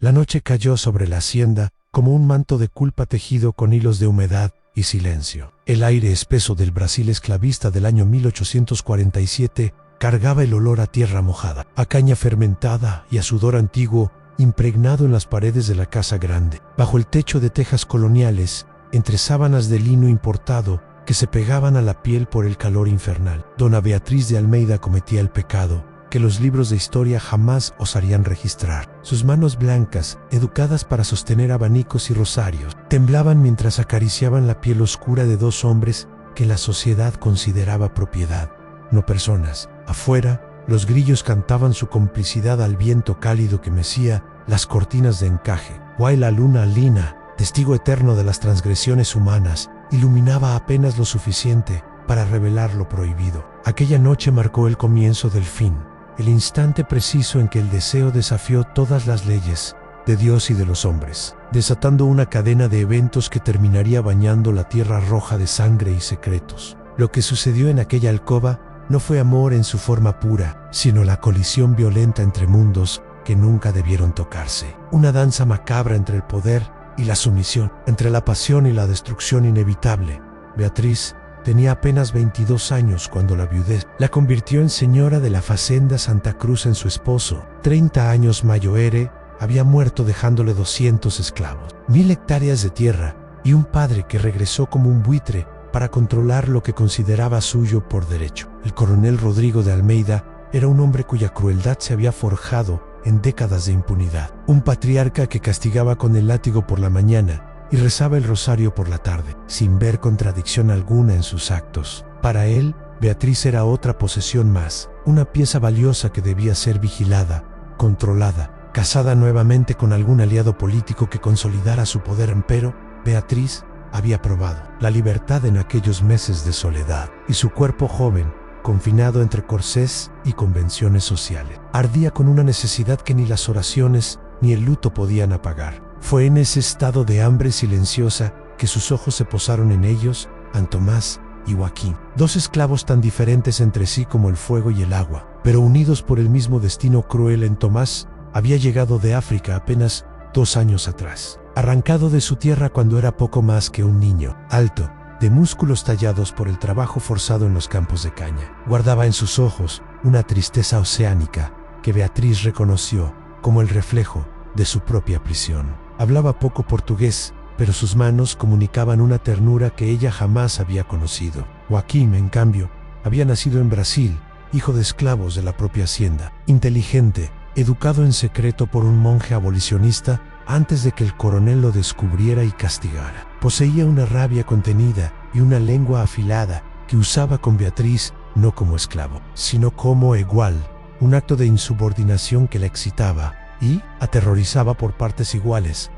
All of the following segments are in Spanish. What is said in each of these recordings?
La noche cayó sobre la hacienda como un manto de culpa tejido con hilos de humedad y silencio. El aire espeso del Brasil esclavista del año 1847 cargaba el olor a tierra mojada, a caña fermentada y a sudor antiguo impregnado en las paredes de la casa grande. Bajo el techo de tejas coloniales, entre sábanas de lino importado que se pegaban a la piel por el calor infernal, Dona Beatriz de Almeida cometía el pecado que los libros de historia jamás osarían registrar. Sus manos blancas, educadas para sostener abanicos y rosarios, temblaban mientras acariciaban la piel oscura de dos hombres que la sociedad consideraba propiedad, no personas. Afuera, los grillos cantaban su complicidad al viento cálido que mecía las cortinas de encaje, while la luna lina, testigo eterno de las transgresiones humanas, iluminaba apenas lo suficiente para revelar lo prohibido. Aquella noche marcó el comienzo del fin, el instante preciso en que el deseo desafió todas las leyes de Dios y de los hombres, desatando una cadena de eventos que terminaría bañando la tierra roja de sangre y secretos. Lo que sucedió en aquella alcoba no fue amor en su forma pura, sino la colisión violenta entre mundos que nunca debieron tocarse. Una danza macabra entre el poder y la sumisión, entre la pasión y la destrucción inevitable. Beatriz tenía apenas 22 años cuando la viudez la convirtió en señora de la Fazenda Santa Cruz en su esposo. 30 años Mayoere había muerto dejándole 200 esclavos, 1000 hectáreas de tierra y un padre que regresó como un buitre para controlar lo que consideraba suyo por derecho. El coronel Rodrigo de Almeida era un hombre cuya crueldad se había forjado en décadas de impunidad. Un patriarca que castigaba con el látigo por la mañana y rezaba el rosario por la tarde, sin ver contradicción alguna en sus actos. Para él, Beatriz era otra posesión más, una pieza valiosa que debía ser vigilada, controlada, casada nuevamente con algún aliado político que consolidara su poder. Empero, Beatriz había probado la libertad en aquellos meses de soledad, y su cuerpo joven, confinado entre corsés y convenciones sociales, ardía con una necesidad que ni las oraciones ni el luto podían apagar. Fue en ese estado de hambre silenciosa que sus ojos se posaron en ellos, Antomás y Joaquín, dos esclavos tan diferentes entre sí como el fuego y el agua, pero unidos por el mismo destino cruel. En Tomás había llegado de África apenas 2 años atrás, arrancado de su tierra cuando era poco más que un niño, alto, de músculos tallados por el trabajo forzado en los campos de caña. Guardaba en sus ojos una tristeza oceánica que Beatriz reconoció como el reflejo de su propia prisión. Hablaba poco portugués, pero sus manos comunicaban una ternura que ella jamás había conocido. Joaquín, en cambio, había nacido en Brasil, hijo de esclavos de la propia hacienda, inteligente, educado en secreto por un monje abolicionista antes de que el coronel lo descubriera y castigara. Poseía una rabia contenida y una lengua afilada que usaba con Beatriz no como esclavo, sino como igual, un acto de insubordinación que la excitaba y aterrorizaba por partes iguales.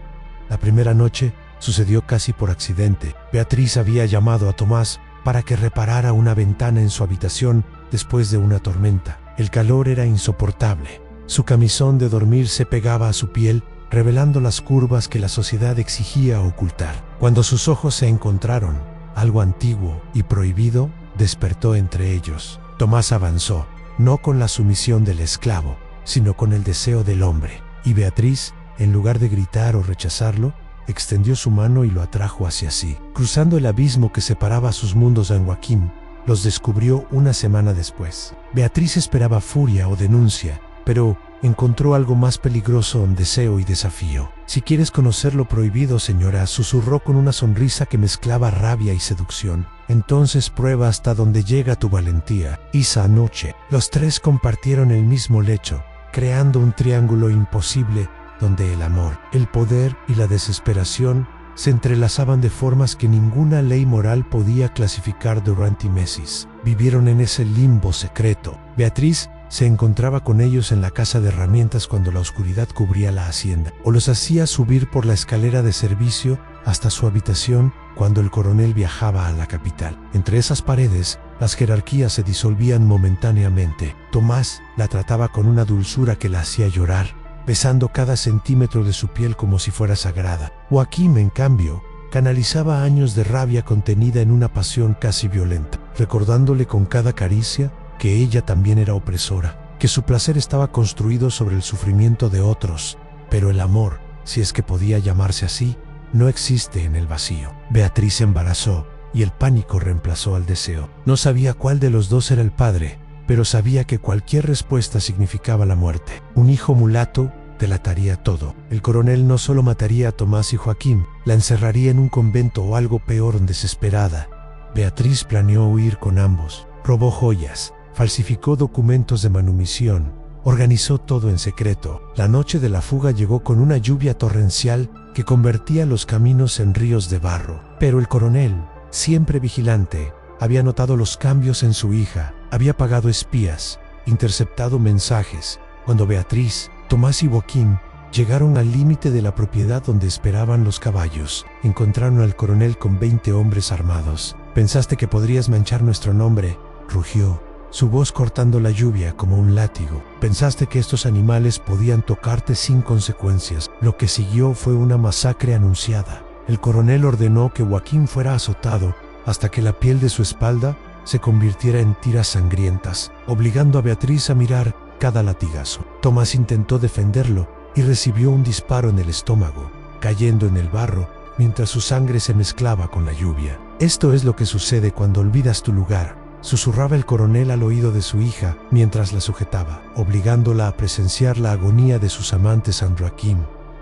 La primera noche sucedió casi por accidente. Beatriz había llamado a Tomás para que reparara una ventana en su habitación después de una tormenta. El calor era insoportable. Su camisón de dormir se pegaba a su piel, revelando las curvas que la sociedad exigía ocultar. Cuando sus ojos se encontraron, algo antiguo y prohibido despertó entre ellos. Tomás avanzó, no con la sumisión del esclavo, sino con el deseo del hombre. Y Beatriz, en lugar de gritar o rechazarlo, extendió su mano y lo atrajo hacia sí. Cruzando el abismo que separaba sus mundos de Joaquín, los descubrió una semana después. Beatriz esperaba furia o denuncia, pero encontró algo más peligroso en deseo y desafío. «Si quieres conocer lo prohibido, señora», susurró con una sonrisa que mezclaba rabia y seducción, «entonces prueba hasta dónde llega tu valentía». Esa noche, los tres compartieron el mismo lecho, creando un triángulo imposible donde el amor, el poder y la desesperación se entrelazaban de formas que ninguna ley moral podía clasificar durante meses. Vivieron en ese limbo secreto. Beatriz se encontraba con ellos en la casa de herramientas cuando la oscuridad cubría la hacienda, o los hacía subir por la escalera de servicio hasta su habitación cuando el coronel viajaba a la capital. Entre esas paredes, las jerarquías se disolvían momentáneamente. Tomás la trataba con una dulzura que la hacía llorar, besando cada centímetro de su piel como si fuera sagrada. Joaquín, en cambio, canalizaba años de rabia contenida en una pasión casi violenta, recordándole con cada caricia que ella también era opresora, que su placer estaba construido sobre el sufrimiento de otros, Pero el amor, si es que podía llamarse así, no existe en el vacío. Beatriz se embarazó y el pánico reemplazó al deseo. No sabía cuál de los dos era el padre, pero sabía que cualquier respuesta significaba la muerte. Un hijo mulato delataría todo. El coronel no solo mataría a Tomás y Joaquín, la encerraría en un convento o algo peor desesperada. Beatriz planeó huir con ambos. Robó joyas, falsificó documentos de manumisión, organizó todo en secreto. La noche de la fuga llegó con una lluvia torrencial que convertía los caminos en ríos de barro. Pero el coronel, siempre vigilante, había notado los cambios en su hija, había pagado espías, interceptado mensajes. Cuando Beatriz, Tomás y Joaquín llegaron al límite de la propiedad donde esperaban los caballos, encontraron al coronel con 20 hombres armados. «Pensaste que podrías manchar nuestro nombre», rugió, su voz cortando la lluvia como un látigo. «Pensaste que estos animales podían tocarte sin consecuencias». Lo que siguió fue una masacre anunciada. El coronel ordenó que Joaquín fuera azotado hasta que la piel de su espalda se convirtiera en tiras sangrientas, obligando a Beatriz a mirar cada latigazo. Tomás intentó defenderlo y recibió un disparo en el estómago, cayendo en el barro mientras su sangre se mezclaba con la lluvia. «Esto es lo que sucede cuando olvidas tu lugar», susurraba el coronel al oído de su hija mientras la sujetaba, obligándola a presenciar la agonía de sus amantes San Joaquín,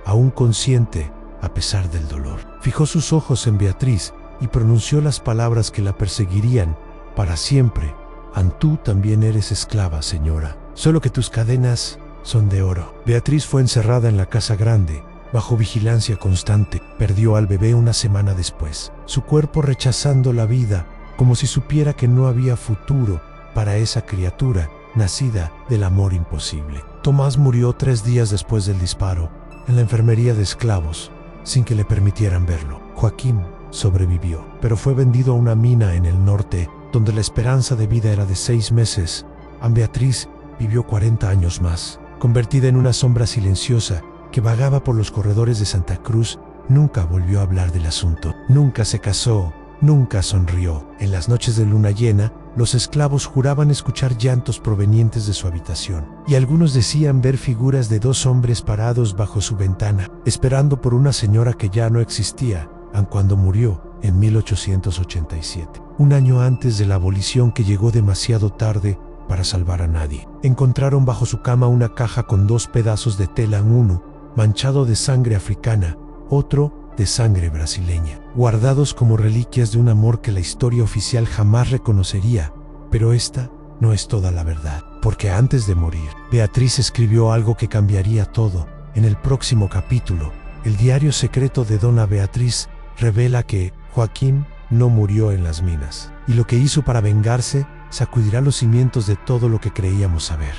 aún consciente a pesar del dolor. Fijó sus ojos en Beatriz y pronunció las palabras que la perseguirían para siempre. «Tú también eres esclava, señora, solo que tus cadenas son de oro». Beatriz fue encerrada en la casa grande, bajo vigilancia constante. Perdió al bebé una semana después, su cuerpo rechazando la vida, como si supiera que no había futuro para esa criatura nacida del amor imposible. Tomás murió 3 días después del disparo, en la enfermería de esclavos, sin que le permitieran verlo. Joaquín sobrevivió, pero fue vendido a una mina en el norte, donde la esperanza de vida era de 6 meses. Beatriz vivió 40 años más, convertida en una sombra silenciosa que vagaba por los corredores de Santa Cruz. Nunca volvió a hablar del asunto, nunca se casó, nunca sonrió. En las noches de luna llena, los esclavos juraban escuchar llantos provenientes de su habitación, y algunos decían ver figuras de 2 hombres parados bajo su ventana, esperando por una señora que ya no existía, aun cuando murió en 1887, un año antes de la abolición que llegó demasiado tarde para salvar a nadie. Encontraron bajo su cama una caja con 2 pedazos de tela, uno manchado de sangre africana, otro de sangre brasileña, guardados como reliquias de un amor que la historia oficial jamás reconocería. Pero esta no es toda la verdad, porque antes de morir, Beatriz escribió algo que cambiaría todo. En el próximo capítulo, el diario secreto de Dona Beatriz revela que Joaquín no murió en las minas, y lo que hizo para vengarse sacudirá los cimientos de todo lo que creíamos saber.